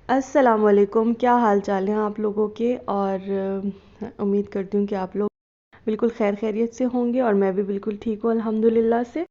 अस्सलामुअलैकुम, क्या हाल चाल हैं आप लोगों के। और उम्मीद करती हूँ कि आप लोग बिल्कुल खैर खैरियत से होंगे और मैं भी बिल्कुल ठीक हूँ अल्हम्दुलिल्लाह से।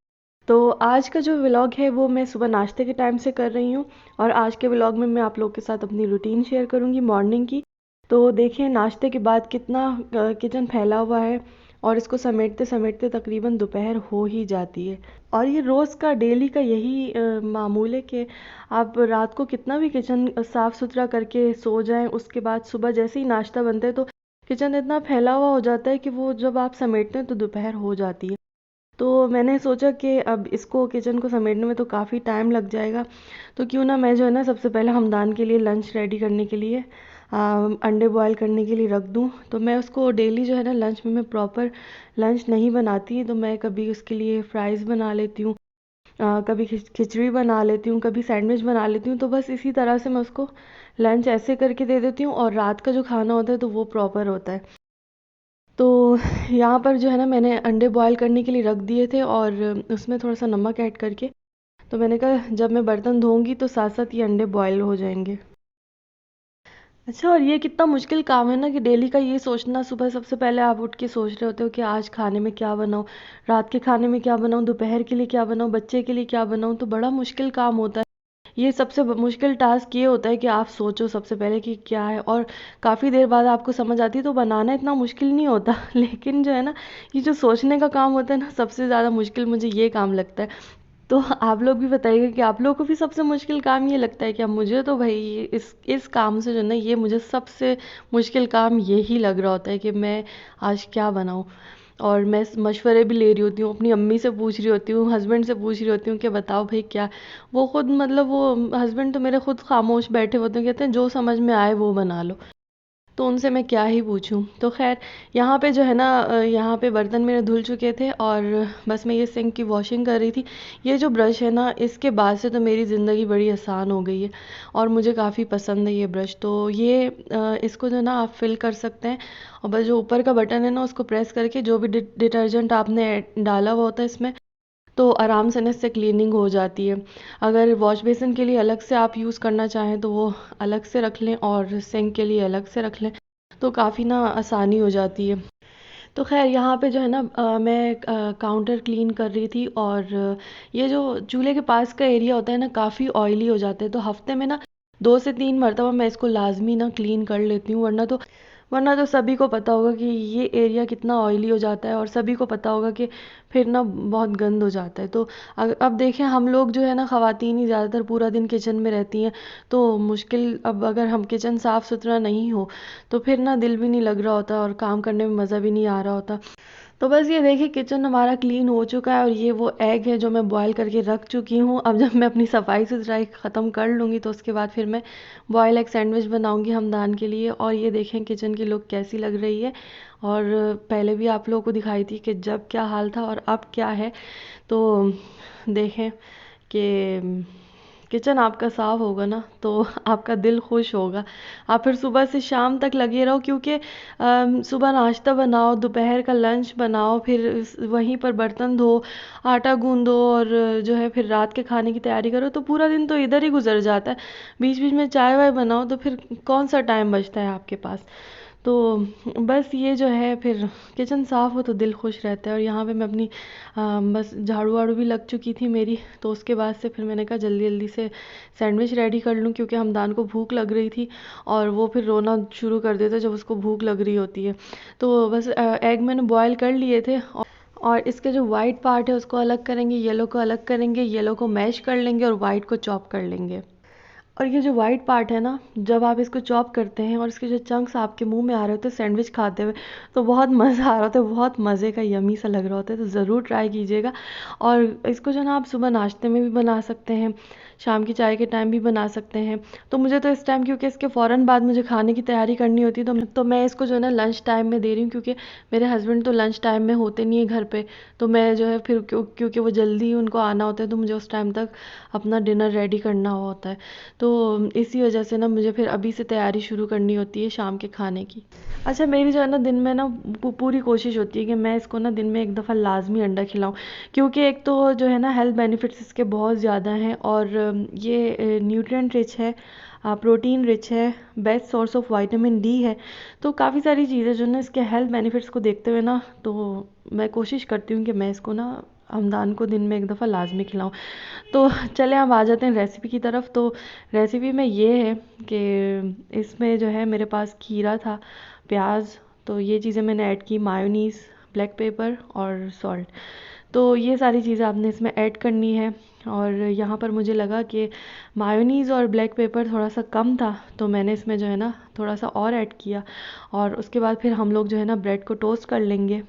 तो आज का जो व्लॉग है वो मैं सुबह नाश्ते के टाइम से कर रही हूँ। और आज के व्लॉग में मैं आप लोग के साथ अपनी रूटीन शेयर करूँगी मॉर्निंग की। तो देखें नाश्ते के बाद कितना किचन फैला हुआ है और इसको समेटते समेटते तकरीबन दोपहर हो ही जाती है। और ये रोज़ का डेली का यही मामूल है कि आप रात को कितना भी किचन साफ़ सुथरा करके सो जाएं, उसके बाद सुबह जैसे ही नाश्ता बनता है तो किचन इतना फैला हुआ हो जाता है कि वो जब आप समेटते हैं तो दोपहर हो जाती है। तो मैंने सोचा कि अब इसको किचन को समेटने में तो काफ़ी टाइम लग जाएगा, तो क्यों ना मैं जो है ना सबसे पहले हमदान के लिए लंच रेडी करने के लिए अंडे बॉयल करने के लिए रख दूं। तो मैं उसको डेली जो है ना लंच में मैं प्रॉपर लंच नहीं बनाती, तो मैं कभी उसके लिए फ़्राइज़ बना लेती हूँ, कभी खिचड़ी बना लेती हूँ, कभी सैंडविच बना लेती हूँ। तो बस इसी तरह से मैं उसको लंच ऐसे करके दे देती हूँ और रात का जो खाना होता है तो वो प्रॉपर होता है। तो यहाँ पर जो है ना मैंने अंडे बॉयल करने के लिए रख दिए थे और उसमें थोड़ा सा नमक ऐड करके, तो मैंने कहा जब मैं बर्तन धोऊंगी तो साथ साथ ये अंडे बॉयल हो जाएंगे। अच्छा, और ये कितना मुश्किल काम है ना कि डेली का ये सोचना, सुबह सबसे पहले आप उठ के सोच रहे होते हो कि आज खाने में क्या बनाऊँ, रात के खाने में क्या बनाऊँ, दोपहर के लिए क्या बनाऊँ, बच्चे के लिए क्या बनाऊँ। तो बड़ा मुश्किल काम होता है। ये सबसे मुश्किल टास्क ये होता है कि आप सोचो सबसे पहले कि क्या है, और काफ़ी देर बाद आपको समझ आती है। तो बनाना इतना मुश्किल नहीं होता लेकिन जो है ना ये जो सोचने का काम होता है ना, सबसे ज़्यादा मुश्किल मुझे ये काम लगता है। तो आप लोग भी बताइएगा कि आप लोगों को भी सबसे मुश्किल काम ये लगता है क्या। मुझे तो भाई इस काम से जो है ना, ये मुझे सबसे मुश्किल काम यही लग रहा होता है कि मैं आज क्या बनाऊँ। और मैं मशवरे भी ले रही होती हूँ, अपनी अम्मी से पूछ रही होती हूँ, हस्बैंड से पूछ रही होती हूँ कि बताओ भाई क्या। वो खुद मतलब वो हस्बैंड तो मेरे खुद खामोश बैठे होते हैं, कहते हैं जो समझ में आए वो बना लो। तो उनसे मैं क्या ही पूछूं। तो खैर यहाँ पे जो है ना यहाँ पे बर्तन मेरे धुल चुके थे और बस मैं ये सिंक की वॉशिंग कर रही थी। ये जो ब्रश है ना, इसके बाद से तो मेरी ज़िंदगी बड़ी आसान हो गई है और मुझे काफ़ी पसंद है ये ब्रश। तो ये इसको जो है ना आप फिल कर सकते हैं, और बस जो ऊपर का बटन है ना उसको प्रेस करके जो भी डिटर्जेंट आपने डाला हुआ होता है इसमें, तो आराम से ना इससे क्लीनिंग हो जाती है। अगर वॉश बेसिन के लिए अलग से आप यूज़ करना चाहें तो वो अलग से रख लें और सिंक के लिए अलग से रख लें, तो काफ़ी ना आसानी हो जाती है। तो खैर यहाँ पे जो है ना मैं काउंटर क्लीन कर रही थी और ये जो चूल्हे के पास का एरिया होता है ना काफ़ी ऑयली हो जाता है। तो हफ्ते में ना 2 से 3 मरतबा मैं इसको लाजमी ना क्लीन कर लेती हूँ, वरना तो सभी को पता होगा कि ये एरिया कितना ऑयली हो जाता है और सभी को पता होगा कि फिर ना बहुत गंद हो जाता है। तो अब देखें हम लोग जो है ना ख़वातीन ही ज़्यादातर पूरा दिन किचन में रहती हैं, तो मुश्किल, अब अगर हम किचन साफ़ सुथरा नहीं हो तो फिर ना दिल भी नहीं लग रहा होता और काम करने में मज़ा भी नहीं आ रहा होता। तो बस ये देखिए किचन हमारा क्लीन हो चुका है और ये वो एग है जो मैं बॉईल करके रख चुकी हूँ। अब जब मैं अपनी सफाई सुथराई ख़त्म कर लूँगी तो उसके बाद फिर मैं बॉयल एग सैंडविच बनाऊँगी हमदान के लिए। और ये देखें किचन की लुक कैसी लग रही है। और पहले भी आप लोगों को दिखाई थी कि जब क्या हाल था और अब क्या है। तो देखें कि किचन आपका साफ होगा ना तो आपका दिल खुश होगा। आप फिर सुबह से शाम तक लगे रहो, क्योंकि सुबह नाश्ता बनाओ, दोपहर का लंच बनाओ, फिर वहीं पर बर्तन धो, आटा गूंदो और जो है फिर रात के खाने की तैयारी करो, तो पूरा दिन तो इधर ही गुजर जाता है। बीच बीच में चाय वाय बनाओ तो फिर कौन सा टाइम बचता है आपके पास। तो बस ये जो है फिर किचन साफ़ हो तो दिल खुश रहता है। और यहाँ पे मैं अपनी बस झाड़ू वाड़ू भी लग चुकी थी मेरी, तो उसके बाद से फिर मैंने कहा जल्दी जल्दी से सैंडविच रेडी कर लूँ, क्योंकि हमदान को भूख लग रही थी और वो फिर रोना शुरू कर देता है जब उसको भूख लग रही होती है। तो बस एग मैंने बॉयल कर लिए थे और इसके जो वाइट पार्ट है उसको अलग करेंगे, येलो को अलग करेंगे, येलो को मैश कर लेंगे और वाइट को चॉप कर लेंगे। और ये जो वाइट पार्ट है ना, जब आप इसको चॉप करते हैं और इसके जो चंक्स आपके मुंह में आ रहे होते हैं सैंडविच खाते हुए, तो बहुत मज़ा आ रहा होता है, बहुत मज़े का यमी सा लग रहा होता है। तो ज़रूर ट्राई कीजिएगा। और इसको जो ना आप सुबह नाश्ते में भी बना सकते हैं, शाम की चाय के टाइम भी बना सकते हैं। तो मुझे तो इस टाइम, क्योंकि इसके फ़ौरन बाद मुझे खाने की तैयारी करनी होती है, तो मैं इसको जो है ना लंच टाइम में दे रही हूँ, क्योंकि मेरे हस्बैंड तो लंच टाइम में होते नहीं है घर पे। तो मैं जो है फिर क्योंकि वो जल्दी उनको आना होता है, तो मुझे उस टाइम तक अपना डिनर रेडी करना होता है। तो इसी वजह से ना मुझे फिर अभी से तैयारी शुरू करनी होती है शाम के खाने की। अच्छा, मेरी जो है ना दिन में ना पूरी कोशिश होती है कि मैं इसको ना दिन में एक दफ़ा लाजमी अंडा खिलाऊं, क्योंकि एक तो जो है ना हेल्थ बेनिफिट्स इसके बहुत ज़्यादा हैं और ये न्यूट्रिएंट रिच है। प्रोटीन रिच है, best source of vitamin D है। तो काफ़ी सारी चीज़ें जो ना इसके हेल्थ बेनिफिट्स को देखते हुए ना, तो मैं कोशिश करती हूँ कि मैं इसको ना हमदान को दिन में एक दफ़ा लाजमी खिलाऊं। तो चले अब आ जाते हैं रेसिपी की तरफ। तो रेसिपी में ये है कि इसमें जो है मेरे पास खीरा था, प्याज, तो ये चीज़ें मैंने ऐड की, मायोनीज़, ब्लैक पेपर और सॉल्ट। तो ये सारी चीज़ें आपने इसमें ऐड करनी है। और यहाँ पर मुझे लगा कि मायोनीज़ और ब्लैक पेपर थोड़ा सा कम था, तो मैंने इसमें जो है ना थोड़ा सा और ऐड किया। और उसके बाद फिर हम लोग जो है ना ब्रेड को टोस्ट कर लेंगे।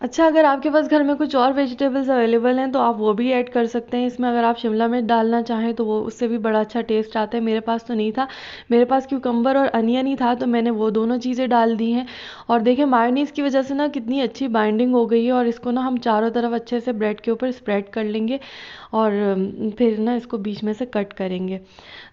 अच्छा, अगर आपके पास घर में कुछ और वेजिटेबल्स अवेलेबल हैं तो आप वो भी ऐड कर सकते हैं इसमें। अगर आप शिमला मिर्च डालना चाहें तो वो उससे भी बड़ा अच्छा टेस्ट आता है। मेरे पास तो नहीं था, मेरे पास क्यूकम्बर और अनियन ही था, तो मैंने वो दोनों चीज़ें डाल दी हैं। और देखिए मायोनीज़ की वजह से ना कितनी अच्छी बाइंडिंग हो गई है। और इसको ना हम चारों तरफ अच्छे से ब्रेड के ऊपर स्प्रेड कर लेंगे और फिर ना इसको बीच में से कट करेंगे।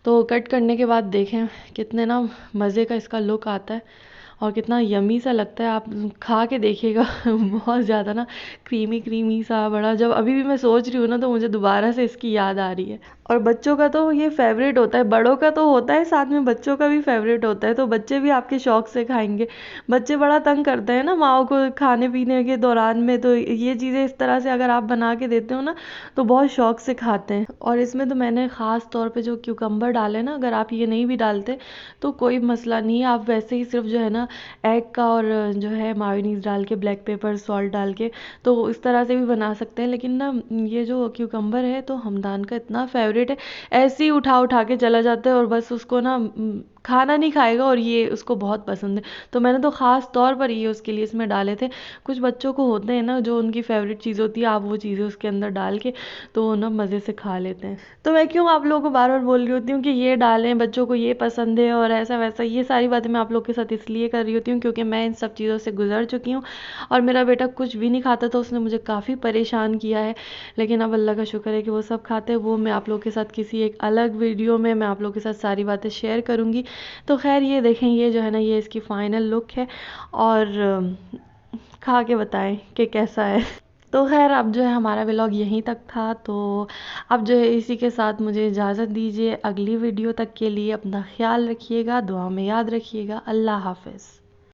तो कट करने के बाद देखें कितने ना मज़े का इसका लुक आता है और कितना यमी सा लगता है। आप खा के देखिएगा बहुत ज़्यादा ना क्रीमी क्रीमी सा, बड़ा, जब अभी भी मैं सोच रही हूँ ना तो मुझे दोबारा से इसकी याद आ रही है। और बच्चों का तो ये फेवरेट होता है, बड़ों का तो होता है, साथ में बच्चों का भी फेवरेट होता है। तो बच्चे भी आपके शौक से खाएंगे। बच्चे बड़ा तंग करते हैं ना माओ को खाने पीने के दौरान में, तो ये चीज़ें इस तरह से अगर आप बना के देते हो ना तो बहुत शौक से खाते हैं। और इसमें तो मैंने ख़ास तौर पे जो क्यूकम्बर डाले ना, अगर आप ये नहीं भी डालते तो कोई मसला नहीं है, आप वैसे ही सिर्फ जो है ना एग का और जो है मायोनीज़ डाल के, ब्लैक पेपर, सॉल्ट डाल के, तो इस तरह से भी बना सकते हैं। लेकिन ना ये जो क्यूकम्बर है तो हमदान का इतना फेवरेट है, ऐसे ही उठा उठा के चला जाता है और बस उसको ना खाना नहीं खाएगा, और ये उसको बहुत पसंद है। तो मैंने तो ख़ास तौर पर ये उसके लिए इसमें डाले थे। कुछ बच्चों को होते हैं ना जो उनकी फेवरेट चीज़ होती है, आप वो चीज़ें उसके अंदर डाल के तो वो ना मज़े से खा लेते हैं। तो मैं क्यों आप लोगों को बार बार बोल रही होती हूँ कि ये डालें, बच्चों को ये पसंद है और ऐसा वैसा, ये सारी बातें मैं आप लोग के साथ इसलिए कर रही होती हूँ क्योंकि मैं इन सब चीज़ों से गुजर चुकी हूँ। और मेरा बेटा कुछ भी नहीं खाता था, उसने मुझे काफ़ी परेशान किया है। लेकिन अब अल्लाह का शुक्र है कि वो सब खाते हैं। वो मैं आप लोग के साथ किसी एक अलग वीडियो में मैं आप लोग के साथ सारी बातें शेयर करूँगी। तो खैर ये देखें, ये जो है ना ये इसकी फ़ाइनल लुक है। और खा के बताएं कि कैसा है। तो खैर अब जो है हमारा व्लॉग यहीं तक था। तो अब जो है इसी के साथ मुझे इजाज़त दीजिए। अगली वीडियो तक के लिए अपना ख्याल रखिएगा, दुआ में याद रखिएगा। अल्लाह हाफ़िज़।